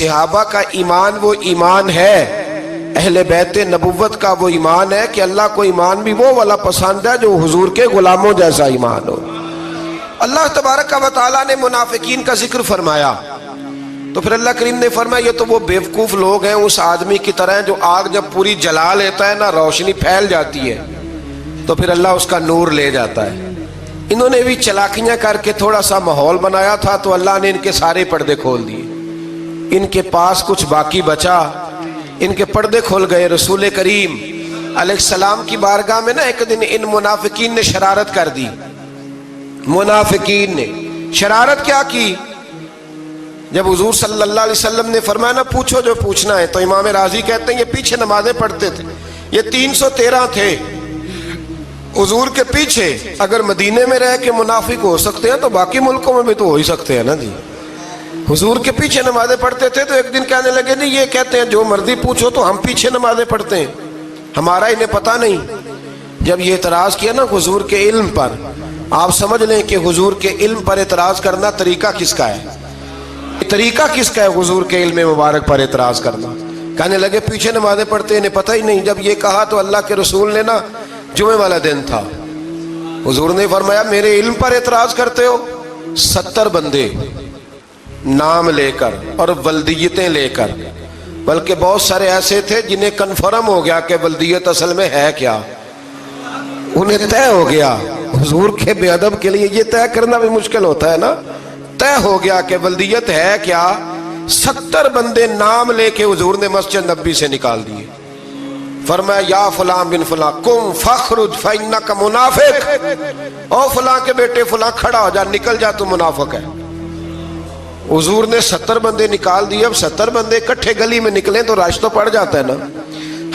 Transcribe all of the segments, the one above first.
صحابہ کا ایمان وہ ایمان ہے، اہل بیت نبوت کا وہ ایمان ہے کہ اللہ کو ایمان بھی وہ والا پسند ہے جو حضور کے غلاموں جیسا ایمان ہو۔ اللہ تبارک و تعالیٰ نے منافقین کا ذکر فرمایا تو پھر اللہ کریم نے فرمایا یہ تو وہ بیوقوف لوگ ہیں اس آدمی کی طرح جو آگ جب پوری جلا لیتا ہے نا روشنی پھیل جاتی ہے تو پھر اللہ اس کا نور لے جاتا ہے۔ انہوں نے بھی چلاکیاں کر کے تھوڑا سا ماحول بنایا تھا تو اللہ نے ان کے سارے پردے کھول دیے، ان کے پاس کچھ باقی بچا، ان کے پردے کھول گئے۔ رسول کریم علیہ السلام کی بارگاہ میں نا ایک دن ان منافقین نے شرارت کر دی۔ منافقین نے شرارت کیا کی؟ جب حضور صلی اللہ علیہ وسلم نے فرمایا نا پوچھو جو پوچھنا ہے، تو امام راضی کہتے ہیں یہ پیچھے نمازیں پڑھتے تھے، یہ 313 تھے حضور کے پیچھے۔ اگر مدینے میں رہ کے منافق ہو سکتے ہیں تو باقی ملکوں میں بھی تو ہو ہی سکتے ہیں نا جی۔ حضور کے پیچھے نمازیں پڑھتے تھے تو ایک دن کہنے لگے نہیں یہ کہتے ہیں جو مرضی پوچھو تو ہم پیچھے نمازیں پڑھتے ہیں، ہمارا انہیں پتہ نہیں۔ جب یہ اعتراض کیا نا حضور کے علم پر، آپ سمجھ لیں کہ حضور کے علم پر اعتراض کرنا طریقہ کس کا ہے؟ طریقہ کس کا ہے حضور کے علم مبارک پر اعتراض کرنا؟ کہنے لگے پیچھے نمازیں پڑھتے انہیں پتہ ہی نہیں۔ جب یہ کہا تو اللہ کے رسول نے نا جمعے والا دن تھا، حضور نے فرمایا میرے علم پر اعتراض کرتے ہو؟ 70 بندے نام لے کر اور ولدیتیں لے کر، بلکہ بہت سارے ایسے تھے جنہیں کنفرم ہو گیا کہ ولدیت اصل میں ہے کیا، انہیں طے ہو گیا۔ حضور کے بے ادب کے لیے یہ طے کرنا بھی مشکل ہوتا ہے نا، طے ہو گیا کہ ولدیت ہے کیا۔ 70 بندے نام لے کے حضور نے مسجد نبوی سے نکال دیے۔ فرمایا یا فلاں بن فلاں قم فخرج فإنک منافق، او فلاں کے بیٹے فلاں کھڑا ہو جا، نکل جا تو منافق ہے۔ حضور نے 70 بندے نکال دیے۔ اب 70 بندے اکٹھے گلی میں نکلیں تو رش تو پڑ جاتا ہے نا۔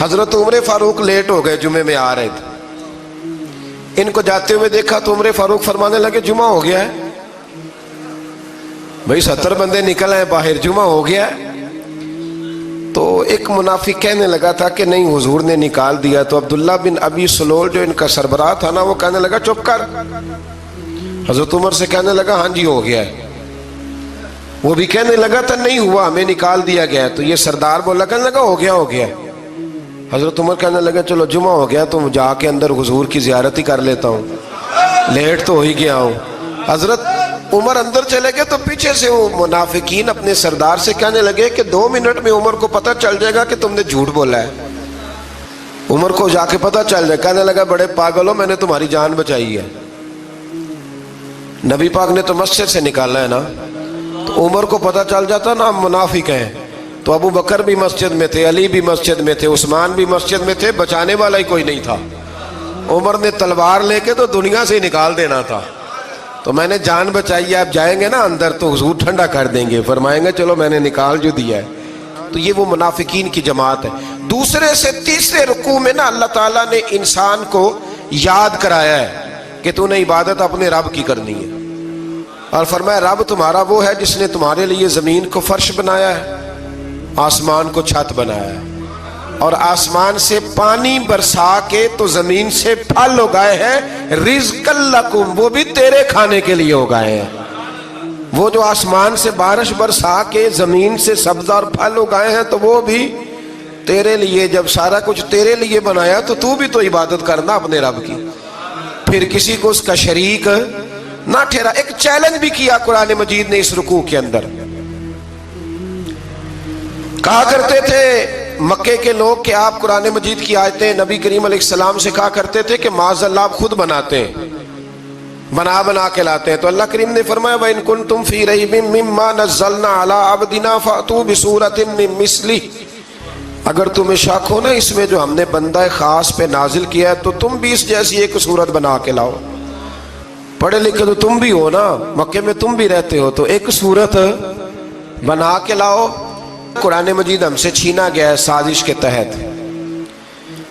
حضرت عمر فاروق لیٹ ہو گئے، جمعے میں آ رہے تھے، ان کو جاتے ہوئے دیکھا تو عمر فاروق فرمانے لگے جمعہ ہو گیا ہے بھئی، 70 بندے نکل آئے باہر، جمعہ ہو گیا ہے۔ تو ایک منافق کہنے لگا تھا کہ نہیں حضور نے نکال دیا، تو عبداللہ بن ابی سلول جو ان کا سربراہ تھا نا وہ کہنے لگا چپ کر۔ حضرت عمر سے کہنے لگا ہاں جی ہو گیا ہے۔ وہ بھی کہنے لگا تھا نہیں ہوا، ہمیں نکال دیا گیا ہے۔ تو یہ سردار بولا، کہنے لگا ہو گیا ہو گیا۔ حضرت عمر کہنے لگا چلو جمعہ ہو گیا تو جا کے اندر حضور کی زیارت ہی کر لیتا ہوں، لیٹ تو ہو ہی گیا ہوں۔ حضرت عمر اندر چلے گئے تو پیچھے سے وہ منافقین اپنے سردار سے کہنے لگے کہ 2 منٹ میں عمر کو پتہ چل جائے گا کہ تم نے جھوٹ بولا ہے۔ عمر کو جا کے پتہ چل جائے، کہنے لگا بڑے پاگل ہو، میں نے تمہاری جان بچائی ہے، نبی پاک نے تو مسجد سے نکالا ہے نا۔ تو عمر کو پتہ چل جاتا نا ہم منافق ہیں، تو ابو بکر بھی مسجد میں تھے، علی بھی مسجد میں تھے، عثمان بھی مسجد میں تھے، بچانے والا ہی کوئی نہیں تھا۔ عمر نے تلوار لے کے تو دنیا سے نکال دینا تھا، تو میں نے جان بچائی ہے، آپ جائیں گے نا اندر تو حضور ٹھنڈا کر دیں گے، فرمائیں گے چلو میں نے نکال جو دیا ہے۔ تو یہ وہ منافقین کی جماعت ہے۔ دوسرے سے تیسرے رکوع میں نا اللہ تعالیٰ نے انسان کو یاد کرایا ہے کہ تو نے عبادت اپنے رب کی کرنی ہے، اور فرمایا رب تمہارا وہ ہے جس نے تمہارے لیے زمین کو فرش بنایا ہے، آسمان کو چھت بنایا ہے، اور آسمان سے پانی برسا کے تو زمین سے پھل اگائے ہیں، رزق لکم، وہ بھی تیرے کھانے کے لیے اگائے ہیں۔ وہ جو آسمان سے بارش برسا کے زمین سے سبز اور پھل اگائے ہیں تو وہ بھی تیرے لیے۔ جب سارا کچھ تیرے لیے بنایا تو بھی تو عبادت کرنا اپنے رب کی، پھر کسی کو اس کا شریک نہ ٹھہرا۔ ایک چیلنج بھی کیا قرآن مجید نے اس رکوع کے اندر۔ کہا کرتے تھے مکے کے لوگ کہ آپ قرآن مجید کی آیتیں نبی کریم علیہ السلام سے کہا کرتے تھے کہ معاذ اللہ آپ خود بناتے ہیں، بنا کے لاتے ہیں۔ تو اللہ کریم نے فرمایا وَإِن كُنتُمْ فِي رَيْبٍ مِّمَّا نَزَّلْنَا عَلَىٰ عَبْدِنَا فَأْتُوا بِسُورَةٍ مِّن مِّثْلِهِ، اگر تمہیں شک ہو نا اس میں جو ہم نے بندہ خاص پہ نازل کیا ہے تو تم بھی اس جیسی ایک صورت بنا کے لاؤ۔ پڑھے لکھے تو تم بھی ہو نا، مکے میں تم بھی رہتے ہو، تو ایک صورت بنا کے لاؤ۔ قرآن مجید ہم سے چھینا گیا ہے سازش کے تحت،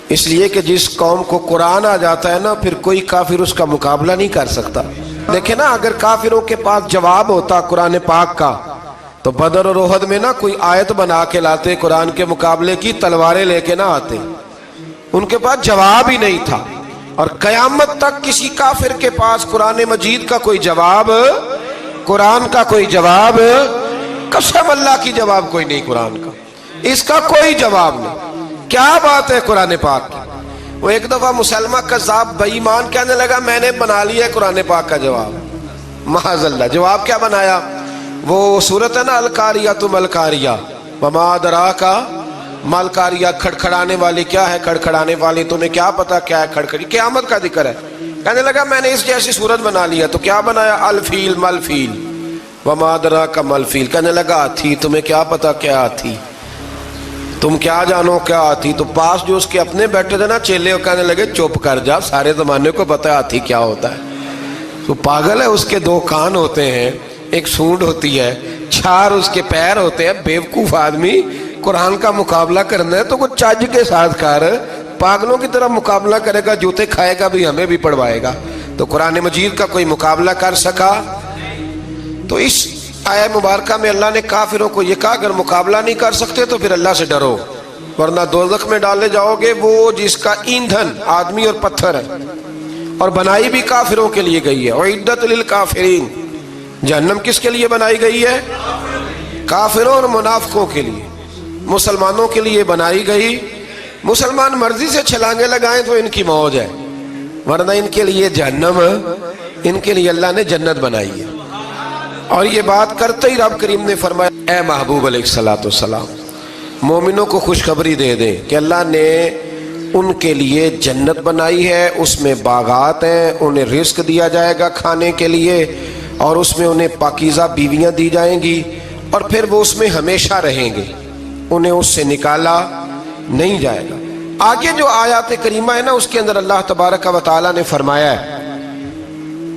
اس لیے کہ جس قوم کو قرآن آ جاتا ہے نا پھر کوئی کافر اس کا مقابلہ نہیں کر سکتا۔ دیکھیں نا اگر کافروں کے پاس جواب ہوتا قرآن پاک کا تو بدر اور احد میں نا کوئی آیت بنا کے لاتے، قرآن کے مقابلے کی تلواریں لے کے نہ آتے، ان کے پاس جواب ہی نہیں تھا۔ اور قیامت تک کسی کافر کے پاس قرآن مجید کا کوئی جواب، قرآن کا کوئی جواب قسم اللہ کی جواب کوئی نہیں قرآن کا، اس کا کوئی جواب نہیں۔ کیا بات ہے قرآن پاک کی۔ وہ ایک دفعہ مسلمہ کذاب بے ایمان کہنے لگا میں نے بنا لیا ہے قرآن پاک کا جواب۔ معاذ اللہ، جواب کیا بنایا؟ وہ سورت ہے نا القاریۃ ما القاریہ وما ادراک ما القاریہ، کھڑکھڑانے والی کیا ہے، کھڑکھڑانے والی تمہیں کیا پتا کیا ہے کھڑکھڑی، قیامت کا ذکر ہے۔ کہنے لگا میں نے اس جیسی صورت بنا لیا، تو کیا بنایا؟ الفیل مل فیل وما ادراک ما الفیل۔ کہنے لگا ہاتھی، تمہیں کیا پتا کیا ہاتھی، تم کیا جانو کیا ہاتھی۔ تو پاس جو اس کے اپنے بیٹھے تھے نا چیلے، وہ کہنے لگے چپ کر جا، سارے زمانے کو پتا ہے ہاتھی کیا ہوتا ہے۔ تو پاگل ہے، اس کے دو کان ہوتے ہیں، ایک سونڈ ہوتی ہے، چار اس کے پیر ہوتے ہیں۔ بیوقوف آدمی قرآن کا مقابلہ کرنا ہے تو کچھ چج کے ساتھ کر، پاگلوں کی طرح مقابلہ کرے گا، جوتے کھائے گا بھی، ہمیں بھی پڑھوائے گا۔ تو قرآن مجید کا کوئی مقابلہ کر سکا؟ تو اس آیہ مبارکہ میں اللہ نے کافروں کو یہ کہا اگر مقابلہ نہیں کر سکتے تو پھر اللہ سے ڈرو، ورنہ دوزخ میں ڈالے جاؤ گے، وہ جس کا ایندھن آدمی اور پتھر ہے، اور بنائی بھی کافروں کے لیے گئی ہے۔ اعدت للکافرین، جہنم کس کے لیے بنائی گئی ہے؟ کافروں اور منافقوں کے لیے۔ مسلمانوں کے لیے بنائی گئی، مسلمان مرضی سے چھلانگے لگائیں تو ان کی موج ہے، ورنہ ان کے لیے جہنم، ان کے لیے اللہ نے جنت بنائی ہے۔ اور یہ بات کرتے ہی رب کریم نے فرمایا اے محبوب علیہ السلام مومنوں کو خوشخبری دے دیں کہ اللہ نے ان کے لیے جنت بنائی ہے، اس میں باغات ہیں، انہیں رزق دیا جائے گا کھانے کے لیے، اور اس میں انہیں پاکیزہ بیویاں دی جائیں گی، اور پھر وہ اس میں ہمیشہ رہیں گے، انہیں اس سے نکالا نہیں جائے گا۔ آگے جو آیات کریمہ ہے نا، اس کے اندر اللہ تبارک و تعالیٰ نے فرمایا ہے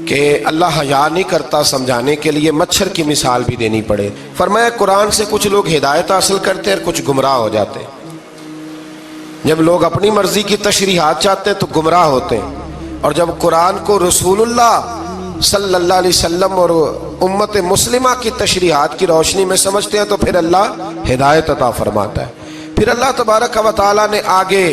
کہ اللہ حیا نہیں کرتا سمجھانے کے لیے، مچھر کی مثال بھی دینی پڑے۔ فرمایا قرآن سے کچھ لوگ ہدایت حاصل کرتے ہیں اور کچھ گمراہ ہو جاتے ہیں۔ جب لوگ اپنی مرضی کی تشریحات چاہتے ہیں تو گمراہ ہوتے ہیں، اور جب قرآن کو رسول اللہ صلی اللہ علیہ وسلم اور امت مسلمہ کی تشریحات کی روشنی میں سمجھتے ہیں تو پھر اللہ ہدایت عطا فرماتا ہے۔ پھر اللہ تبارک و تعالیٰ نے آگے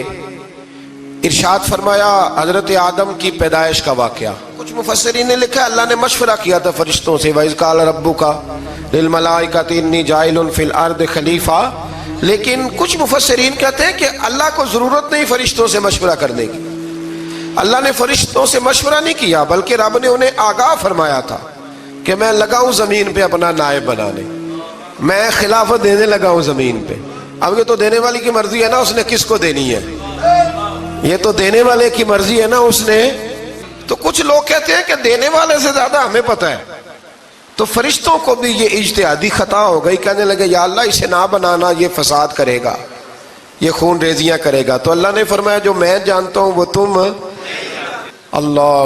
ارشاد فرمایا حضرت آدم کی پیدائش کا واقعہ۔ کچھ مفسرین نے لکھا اللہ نے مشورہ کیا تھا فرشتوں سے، وَإِذْ قَالَ رَبُّكَ لِلْمَلَائِكَةِ إِنِّي جَاعِلٌ فِي الْأَرْضِ خَلِيفَةً، لیکن کچھ مفسرین کہتے ہیں کہ اللہ کو ضرورت نہیں فرشتوں سے مشورہ کرنے کی، اللہ نے فرشتوں سے مشورہ نہیں کیا، بلکہ رب نے انہیں آگاہ فرمایا تھا کہ میں لگا ہوں زمین پہ اپنا نائب بنانے، میں خلافت دینے لگا ہوں زمین پہ۔ اب یہ تو دینے والی کی مرضی ہے نا، اس نے کس کو دینی ہے، یہ تو دینے والے کی مرضی ہے نا، اس نے۔ تو کچھ لوگ کہتے ہیں کہ دینے والے سے زیادہ ہمیں پتہ ہے، تو فرشتوں کو بھی یہ اجتہادی خطا ہو گئی، کہنے لگے یا اللہ اسے نہ بنانا، یہ فساد کرے گا، یہ خون ریزیاں کرے گا۔ تو اللہ نے فرمایا جو میں جانتا ہوں وہ تم اللہ